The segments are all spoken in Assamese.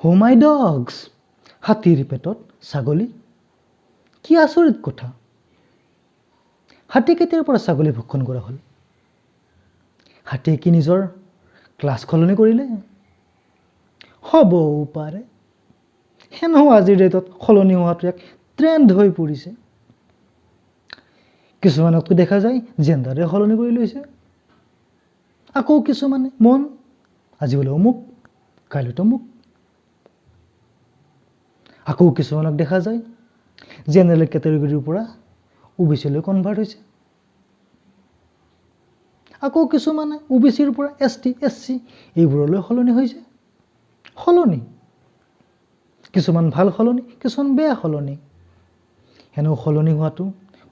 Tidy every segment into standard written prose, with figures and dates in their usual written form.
Oh my dogs! হাতীৰ পেটত ছাগলী? কি আচৰিত কথা! হাতী কেতিয়াৰ পৰা ছাগলী ভক্ষণ কৰা হ'ল? হাতীয়ে কি নিজৰ ক্লাছ সলনি কৰিলে? হ'বও পাৰে। হেনো আজিৰ ডেটত সলনি হোৱাটো এক ট্ৰেণ্ড হৈ পৰিছে। কিছুমানকতো দেখা যায় জেণ্ডাৰে সলনি কৰি লৈছে। আকৌ কিছুমানে মন আজি বোলে অমুক, কাইলৈ তমুক। আকৌ কিছুমানক দেখা যায় জেনেৰেল কেটেগৰীৰ পৰা OBC-লৈ কনভাৰ্ট হৈছে। আকৌ কিছুমানে OBC-ৰ পৰা ST, SC এইবোৰলৈ সলনি হৈছে। সলনি। কিছুমান ভাল সলনি, কিছুমান বেয়া সলনি। হেনো সলনি হোৱাটো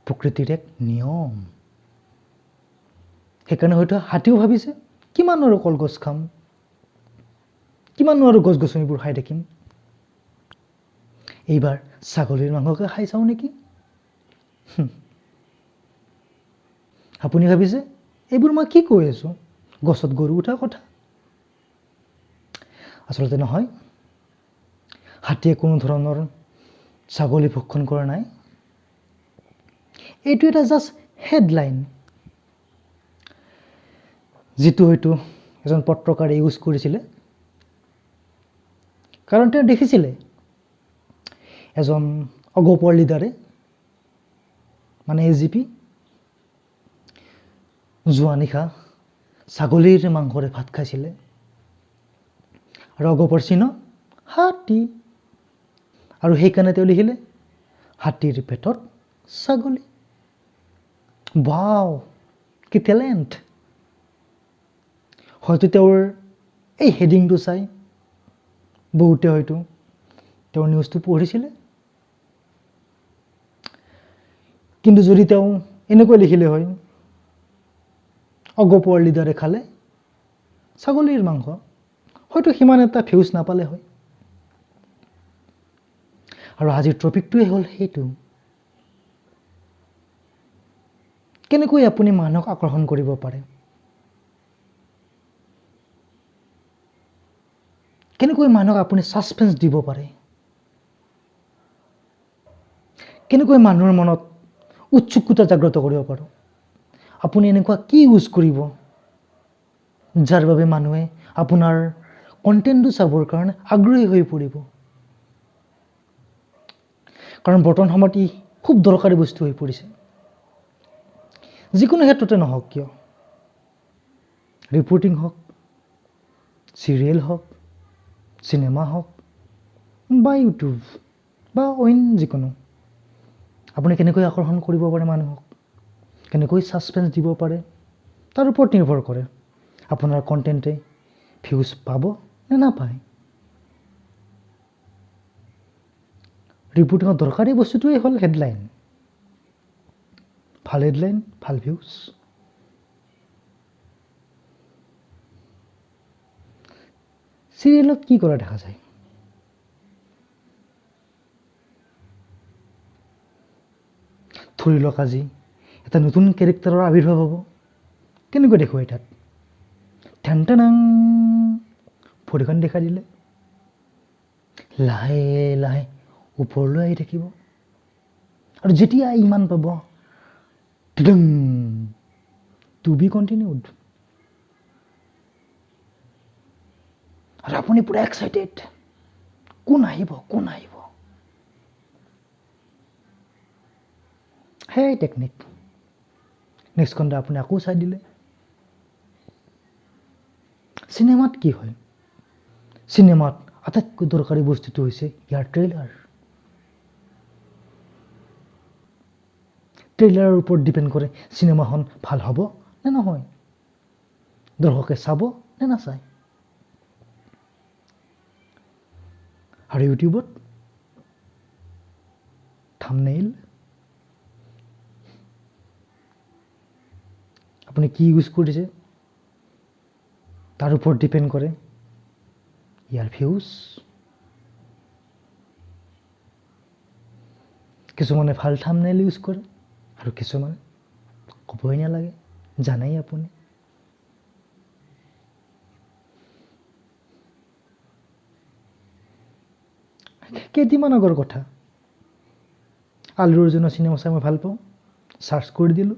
প্ৰকৃতিৰ এক নিয়ম। সেইকাৰণে হয়তো হাতীও ভাবিছে কিমান আৰু কলগছ খাম, কিমান আৰু গছ গছনিবোৰ খাই থাকিম। এইবাৰ ছাগলীৰ মাংসকে খাই চাওঁ নেকি? আপুনি ভাবিছে এইবোৰ মই কি কৈ আছো, গছত গৰু উঠা কথা? আচলতে নহয়, হাতীয়ে কোনো ধৰণৰ ছাগলী ভক্ষণ কৰা নাই। এইটো এটা জাষ্ট হেডলাইন, যিটো হয়তো এজন পত্ৰকাৰে ইউজ কৰিছিলে। কাৰণ তেওঁ দেখিছিলে এজন অগপৰ লিডাৰে মানে AGP যোৱা নিশা ছাগলীৰ মাংসৰে ভাত খাইছিলে। আৰু অগপৰ চিহ্ন হাতী। আৰু সেইকাৰণে তেওঁ লিখিলে হাতীৰ পেটত ছাগলী। ৱাও, কি টেলেণ্ট! হয়তো তেওঁৰ এই হেডিংটো চাই বহুতে হয়তো তেওঁৰ নিউজটো পঢ়িছিলে। কিন্তু যদি তেওঁ এনেকৈ লিখিলে হয় অগপৰ লিডাৰে খালে ছাগলীৰ মাংস, হয়তো সিমান এটা ভিউজ নাপালে হয়। আৰু আজিৰ টপিকটোৱে হ'ল সেইটো, কেনেকৈ আপুনি মানুহক আকৰ্ষণ কৰিব পাৰে, কেনেকৈ মানুহক আপুনি ছাছপেন্স দিব পাৰে, কেনেকৈ মানুহৰ মনত উৎসুকতা জাগ্ৰত কৰিব পাৰোঁ। আপুনি এনেকুৱা কি ইউজ কৰিব যাৰ বাবে মানুহে আপোনাৰ কণ্টেণ্টটো চাবৰ কাৰণে আগ্ৰহী হৈ পৰিব। কাৰণ বৰ্তমান সময়ত ই খুব দৰকাৰী বস্তু হৈ পৰিছে। যিকোনো ক্ষেত্ৰতে নহওক কিয়, ৰিপৰ্টিং হওক, চিৰিয়েল হওক, চিনেমা হওক বা ইউটিউব বা অইন যিকোনো, আপুনি কেনেকৈ আকৰ্ষণ কৰিব পাৰে মানুহক, কেনেকৈ ছাছপেন্স দিব পাৰে, তাৰ ওপৰত নিৰ্ভৰ কৰে আপোনাৰ কণ্টেণ্টে ভিউজ পাব নে নাপায়। ৰিপৰ্টিঙৰ দৰকাৰী বস্তুটোৱেই হ'ল হেডলাইন। ভাল হেডলাইন, ভাল ভিউজ। চিৰিয়েলত কি কৰা দেখা যায়? ধৰি লওক আজি এটা নতুন কেৰেক্টাৰৰ আৱিৰ্ভাৱ হ'ব, কেনেকৈ দেখুৱাই তাত? ঠেন ভৰিখন দেখা দিলে লাহে লাহে ওপৰলৈ আহি থাকিব, আৰু যেতিয়া ইমান পাব টু বি কণ্টিনিউড। আৰু আপুনি পুৰা এক্সাইটেড, কোন আহিব কোন আহিব। সেই টেকনিক। নেক্সট খণ্ড আপুনি আকৌ চাই দিলে। চিনেমাত কি হয়? চিনেমাত আটাইতকৈ দৰকাৰী বস্তুটো হৈছে ইয়াৰ ট্ৰেইলাৰ। ট্ৰেইলাৰৰ ওপৰত ডিপেণ্ড কৰে চিনেমাখন ভাল হ'ব নে নহয়, দৰ্শকে চাব নে নাচায়। আৰু ইউটিউবত থাম্বনেইল, আপুনি কি ইউজ কৰিছে তাৰ ওপৰত ডিপেণ্ড কৰে ইয়াৰ ভিউজ। কিছুমানে ভাল থাম্বনেইল ইউজ কৰে আৰু কিছুমানে ক'বই নালাগে, জানেই আপুনি। কেইদিনমান আগৰ কথা আলু অৰ্জুনৰ চিনেমা চাই মই ভাল পাওঁ চাৰ্চ কৰি দিলোঁ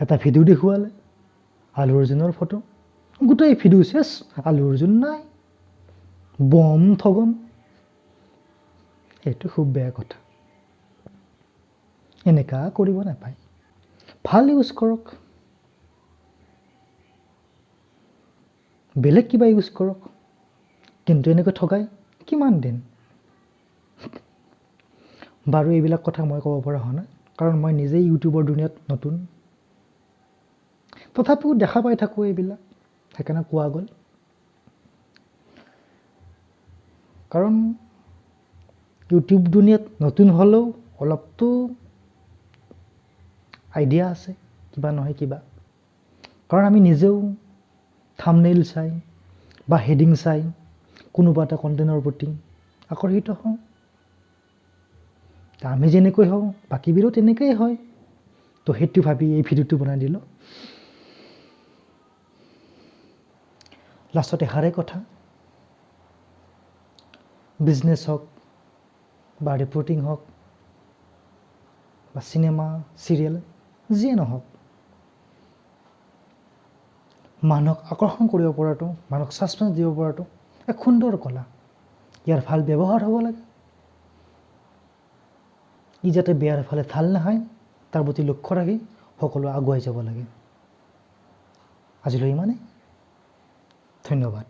এটা ভিডিঅ' দেখুৱালে আলু অৰ্জুনৰ ফটো গোটেই ভিডিঅ' চেছ আলু অৰ্জুন নাই বম ঠগন এইটো খুব বেয়া কথা এনেকা কৰিব নাপায় ভাল ইউজ কৰক বেলেগ কিবা ইউজ কৰক কিন্তু এনেকৈ ঠগাই কিমান দিন বাৰু এইবিলাক কথা মই ক'ব পৰা হোৱা নাই কাৰণ মই নিজেই ইউটিউবৰ দুনিয়াত নতুন তথাপিও দেখা পাই থাকোঁ এইবিলাক সেইকাৰণে কোৱা গ'ল কাৰণ ইউটিউব দুনিয়াত নতুন হ'লেও অলপতো আইডিয়া আছে কিবা নহয় কিবা কাৰণ আমি নিজেও থাম্বনেইল চাই বা হেডিং চাই কোনোবা এটা কণ্টেণ্টৰ প্ৰতি আকৰ্ষিত হওঁ আমি যেনেকৈ হওঁ বাকীবোৰো তেনেকেই হয় তো সেইটো ভাবি এই ভিডিঅ'টো বনাই দিলোঁ লাষ্টত এষাৰে কথা বিজনেছ হওক বা ৰিপৰ্টিং হওক বা চিনেমা চিৰিয়েল যিয়ে নহওক মানুহক আকৰ্ষণ কৰিব পৰাটো মানুহক ছাছপেন্স দিব পৰাটো এক সুন্দৰ কলা ইয়াৰ ভাল ব্যৱহাৰ হ'ব লাগে ই যাতে বেয়াৰ ফালে ঢাল নাখায় তাৰ প্ৰতি লক্ষ্য ৰাখি সকলো আগুৱাই যাব লাগে আজিলৈ ইমানেই ধন্যবাদ